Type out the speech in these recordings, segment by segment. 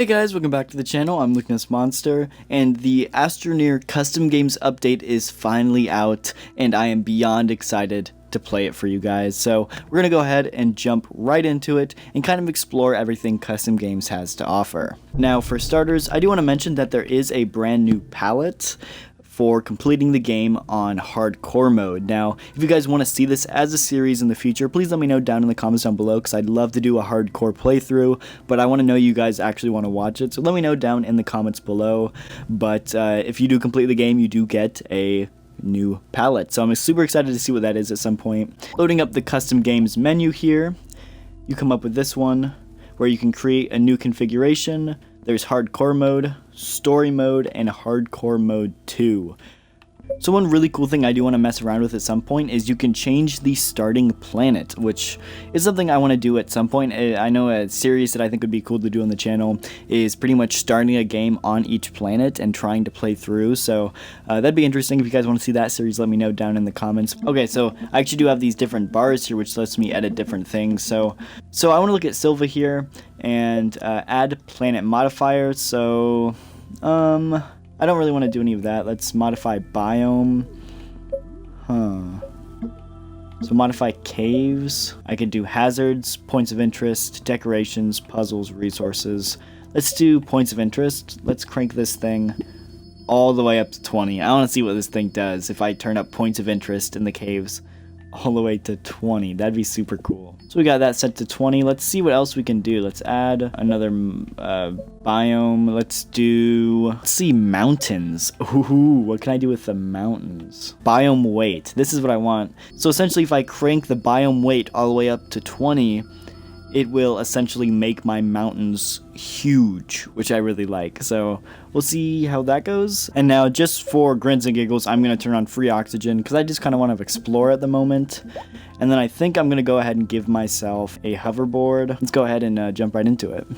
Hey guys, welcome back to the channel. I'm Lukenessmonster, and the Astroneer custom games update is finally out, and I am beyond excited to play it for you guys. So we're gonna go ahead and jump right into it and kind of explore everything custom games has to offer. Now, for starters, I do want to mention that there is a brand new palette for completing the game on hardcore mode. Now, if you guys want to see this as a series in the future, please let me know down in the comments down below, because I'd love to do a hardcore playthrough, but I want to know you guys actually want to watch it, so let me know down in the comments below. But if you do complete the game, you do get a new palette, so I'm super excited to see what that is at some point. Loading up the custom games menu here, you come up with this one, where you can create a new configuration. There's hardcore mode, story mode, and hardcore mode 2. So one really cool thing I do want to mess around with at some point is you can change the starting planet, which is something I want to do at some point. I know a series that I think would be cool to do on the channel is pretty much starting a game on each planet and trying to play through, so that'd be interesting. If you guys want to see that series, let me know down in the comments. Okay, so I actually do have these different bars here which lets me edit different things. So I want to look at Silva here and add planet modifier. So I don't really want to do any of that. Let's modify biome. So modify caves. I could do hazards, points of interest, decorations, puzzles, resources. Let's do points of interest. Let's crank this thing all the way up to 20. I want to see what this thing does if I turn up points of interest in the caves all the way to 20. That'd be super cool. So we got that set to 20. Let's see what else we can do. Let's add another biome. Let's see, mountains. Ooh, what can I do with the mountains? Biome weight. This is what I want. So essentially, if I crank the biome weight all the way up to 20, it will essentially make my mountains huge, which I really like. So we'll see how that goes. And now, just for grins and giggles, I'm going to turn on free oxygen because I just kind of want to explore at the moment. And then I think I'm going to go ahead and give myself a hoverboard. Let's go ahead and jump right into it.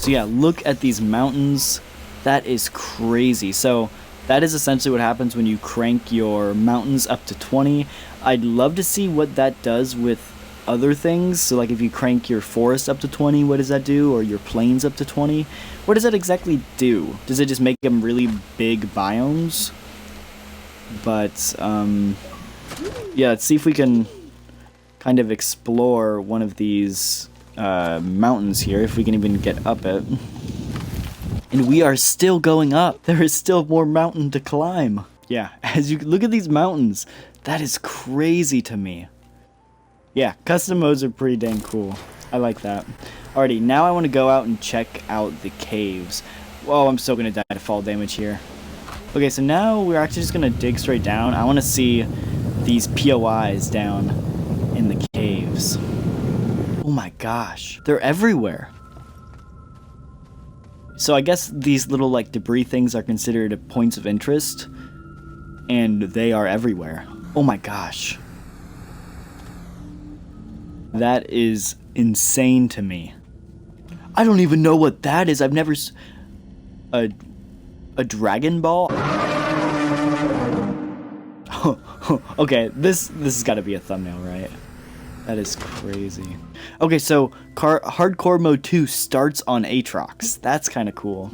So yeah, look at these mountains. That is crazy. So that is essentially what happens when you crank your mountains up to 20. I'd love to see what that does with other things. So like if you crank your forest up to 20, what does that do? Or your plains up to 20? What does that exactly do? Does it just make them really big biomes? But yeah, let's see if we can kind of explore one of these mountains here, if we can even get up it. And we are still going up. There is still more mountain to climb. Yeah, as you look at these mountains, that is crazy to me. Yeah, custom modes are pretty dang cool. I like that. Alrighty, now I want to go out and check out the caves. Whoa, I'm still going to die to fall damage here. Okay, so now we're actually just going to dig straight down. I want to see these POIs down in the caves. Oh my gosh, they're everywhere. So I guess these little like debris things are considered points of interest, and they are everywhere. Oh my gosh. That is insane to me. I don't even know what that is. I've never a Dragon Ball? Okay, this has got to be a thumbnail, right? That is crazy. Okay, so hardcore mode 2 starts on Aatrox. That's kind of cool.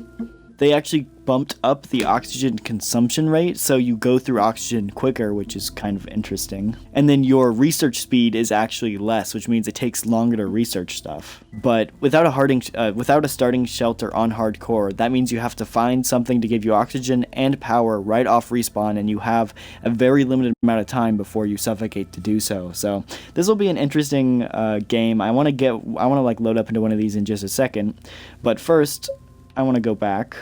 They actually bumped up the oxygen consumption rate, so you go through oxygen quicker, which is kind of interesting. And then your research speed is actually less, which means it takes longer to research stuff. But without a starting shelter on hardcore, that means you have to find something to give you oxygen and power right off respawn, and you have a very limited amount of time before you suffocate to do so. So this will be an interesting game. I want to like load up into one of these in just a second, but first I want to go back.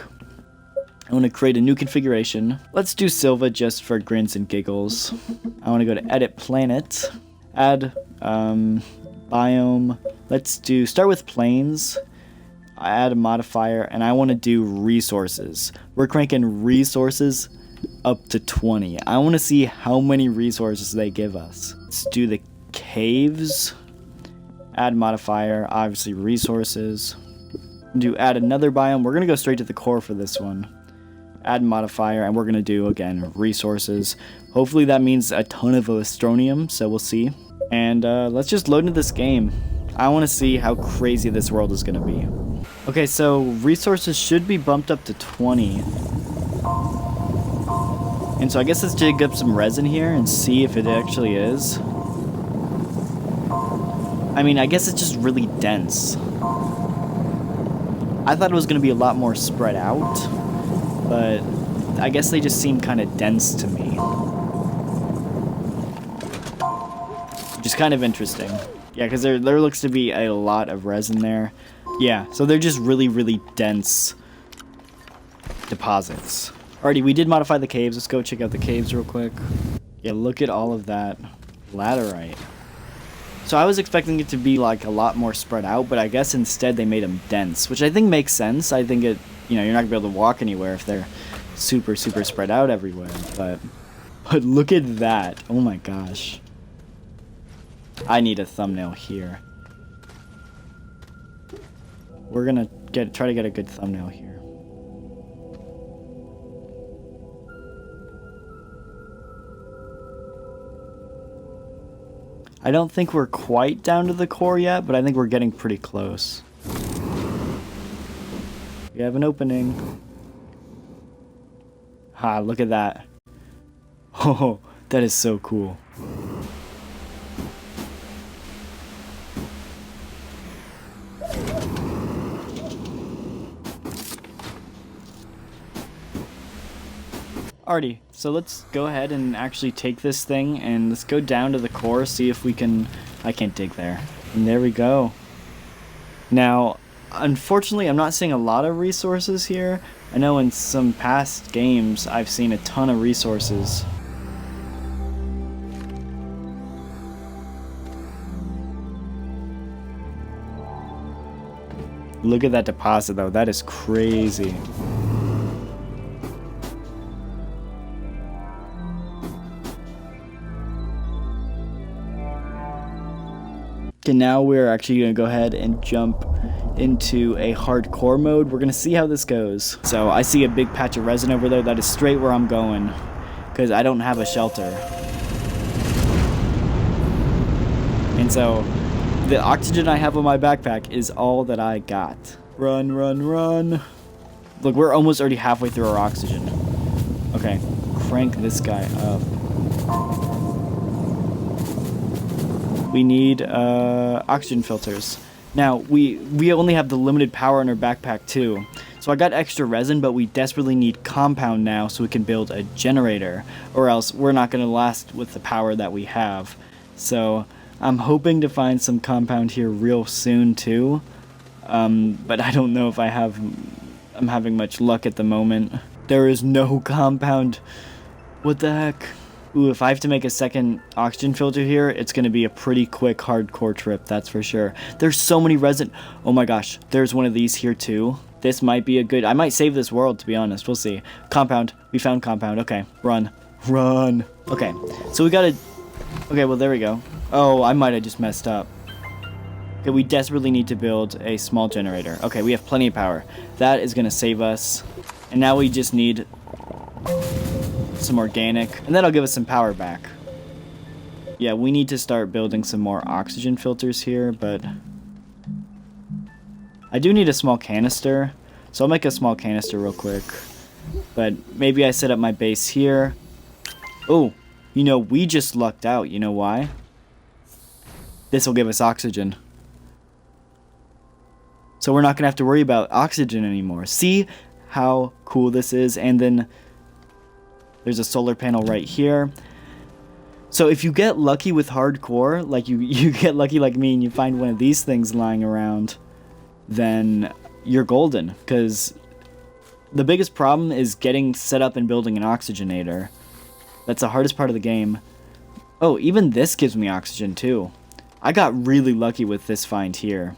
I want to create a new configuration. Let's do Silva just for grins and giggles. I want to go to edit planet, add biome. Let's start with plains. I add a modifier, and I want to do resources. We're cranking resources up to 20. I want to see how many resources they give us. Let's do the caves. Add modifier, obviously resources. Do add another biome. We're going to go straight to the core for this one. add modifier, and we're going to do, again, resources. Hopefully that means a ton of Astronium, so we'll see. And let's just load into this game. I want to see how crazy this world is going to be. Okay, so resources should be bumped up to 20. And so I guess let's dig up some resin here and see if it actually is. I mean, I guess it's just really dense. I thought it was going to be a lot more spread out, but I guess they just seem kind of dense to me. Which is kind of interesting. Yeah, because there looks to be a lot of resin there. Yeah, so they're just really, really dense deposits. Alrighty, we did modify the caves. Let's go check out the caves real quick. Yeah, look at all of that laterite. So I was expecting it to be like a lot more spread out, but I guess instead they made them dense, which I think makes sense. I think it, you know, you're not gonna be able to walk anywhere if they're super, super spread out everywhere. But look at that. Oh my gosh. I need a thumbnail here. We're gonna try to get a good thumbnail here. I don't think we're quite down to the core yet, but I think we're getting pretty close. We have an opening. Ha, look at that. Oh, that is so cool. Alrighty, so let's go ahead and actually take this thing and let's go down to the core, see if we can... I can't dig there. And there we go. Now, unfortunately, I'm not seeing a lot of resources here. I know in some past games, I've seen a ton of resources. Look at that deposit, though. That is crazy. Okay, now we're actually going to go ahead and jump into a hardcore mode. We're going to see how this goes. So I see a big patch of resin over there. That is straight where I'm going, because I don't have a shelter. And so the oxygen I have on my backpack is all that I got. Run, run, run. Look, we're almost already halfway through our oxygen. Okay, crank this guy up. We need oxygen filters. Now, we only have the limited power in our backpack too. So I got extra resin, but we desperately need compound now so we can build a generator, or else we're not going to last with the power that we have. So I'm hoping to find some compound here real soon too. But I don't know if I'm having much luck at the moment. There is no compound. What the heck? Ooh, if I have to make a second oxygen filter here, it's going to be a pretty quick hardcore trip, that's for sure. There's so many resin. Oh my gosh, there's one of these here too. This might be a good... I might save this world, to be honest. We'll see. Compound. We found compound. Okay, run. Run. Okay, so we gotta... Okay, well, there we go. Oh, I might have just messed up. Okay, we desperately need to build a small generator. Okay, we have plenty of power. That is going to save us. And now we just need... some organic, and that'll give us some power back. Yeah, we need to start building some more oxygen filters here, but I do need a small canister, so I'll make a small canister real quick. But maybe I set up my base here. Oh, you know, we just lucked out. You know why? This will give us oxygen. So we're not gonna have to worry about oxygen anymore. See how cool this is? And then there's a solar panel right here. So if you get lucky with hardcore, like you get lucky like me and you find one of these things lying around, then you're golden. Because the biggest problem is getting set up and building an oxygenator. That's the hardest part of the game. Oh, even this gives me oxygen too. I got really lucky with this find here.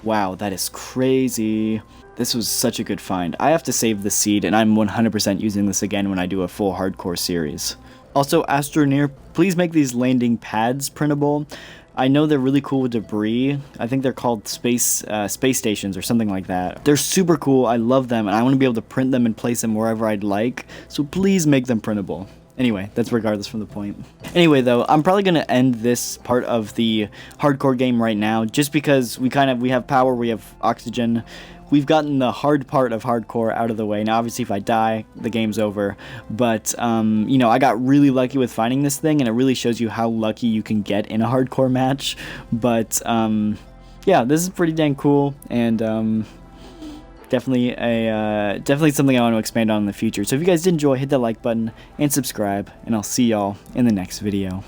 Wow, that is crazy. This was such a good find. I have to save the seed, and I'm 100% using this again when I do a full hardcore series. Also, Astroneer, please make these landing pads printable. I know they're really cool with debris. I think they're called space stations or something like that. They're super cool. I love them, and I want to be able to print them and place them wherever I'd like. So please make them printable. Anyway, that's regardless from the point. Anyway, though, I'm probably going to end this part of the hardcore game right now, just because we have power, we have oxygen. We've gotten the hard part of hardcore out of the way. Now, obviously, if I die, the game's over. But, you know, I got really lucky with finding this thing, and it really shows you how lucky you can get in a hardcore match. But, yeah, this is pretty dang cool, and, definitely something I want to expand on in the future. So if you guys did enjoy, hit that like button and subscribe, and I'll see y'all in the next video.